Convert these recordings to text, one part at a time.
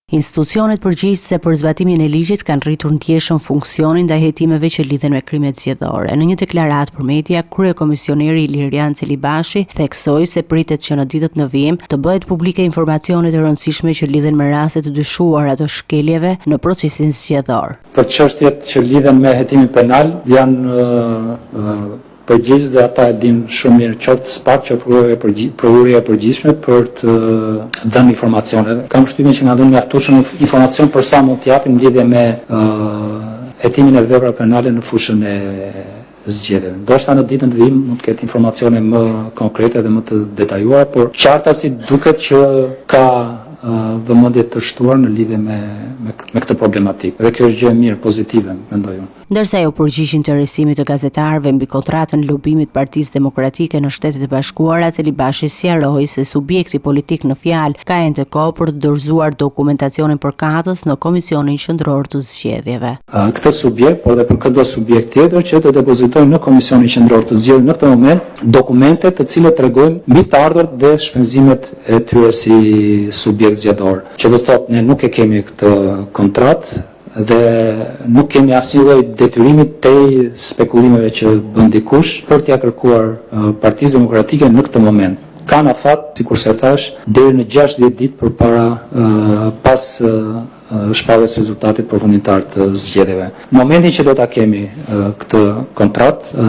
Institucionet përgjegjëse për zbatimin e ligjit kanë rritur ndjeshëm funksionin ndaj hetimeve që lidhen me krimet zgjedhore. Në një deklaratë për media, kryekomisioneri Ilirian Celibashi theksoi se pritet që në ditët në vijim të bëhet publike informacione të rëndësishme që lidhen me raste të dyshuara të shkeljeve në procesin zgjedhor. Për çështjet që lidhen me hetimin penal janë përgjegjës dhe ata e din shumë mirë qoftë SPAK që prokuroria e përgjithshme për të dhënë informacione. Kam përshtypjen që nga dhënë mjaftueshëm informacion për sa mund të japin në lidhje me hetimin e veprave penale në fushën e zgjedhjeve. Ndoshta në ditën e vijim mund të ketë informacione më konkrete dhe më të detajuara, por qartësi duket që ka vëmendje të shtuar në lidhje me këtë problematikë. Dhe kjo është gjë e mirë, pozitive, mendoj unë. Ndërsa ajo përgjigj interesimit të gazetarëve mbi kontratën lobimit Partisë Demokratike në Shtetet e Bashkuara, Celibashi sqaroi se subjekti politik në fjalë ka ende kohë për të dorëzuar dokumentacionin përkatës në Komisionin Qendror të Zgjedhjeve. Këtë subjekt, por edhe për çdo subjekt tjetër që të depozitojnë në Komisionin Qendror të Zgjedhjeve në këtë moment dokumente të cilat tregojnë mbi të ardhurat dhe shpenzimet e tyre si subjekt zgjedhor. Që do të thotë ne nuk e kemi këtë kontratë dhe nuk kemi asnjë lloj detyrimi te spekulimeve që bën dikush për t'ia kërkuar Partisë Demokratike në këtë moment. Kanë afat, sikurse thash, deri në 60 ditë përpara pas shpalljes rezultatit përfundimtar të zgjedhjeve. Në momentin që do ta kemi këtë kontratë,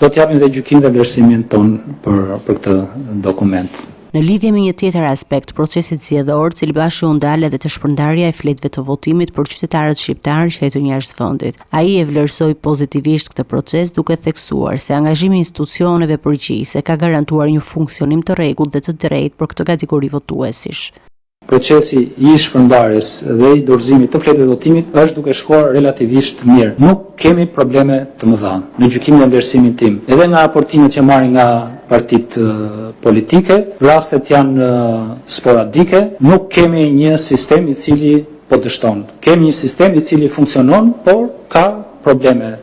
do t'japim dhe gjykimin dhe vlerësimin ton për këtë dokument. Në lidhje me një tjetër aspekt procesit zgjedhor, Celibashi u ndal edhe të shpërndarja e fletëve të votimit për qytetarët shqiptar që jetojnë jashtë vendit. Ai e vlerësoi pozitivisht këtë proces duke theksuar se angazhimi i institucioneve përgjegjëse ka garantuar një funksionim të rregullt dhe të drejtë për këtë kategori votuesish. Procesi i shpërndarjes dhe i dorëzimit të fletëve votimit është duke shkuar relativisht mirë. Nuk kemi probleme të mëdha në gjykimin dhe vlerësimin tim. Edhe nga raportimet që marrin nga partitë politike, rastet janë sporadike, nuk kemi një sistem i cili po dështon. Kemi një sistem i cili funksionon, por ka probleme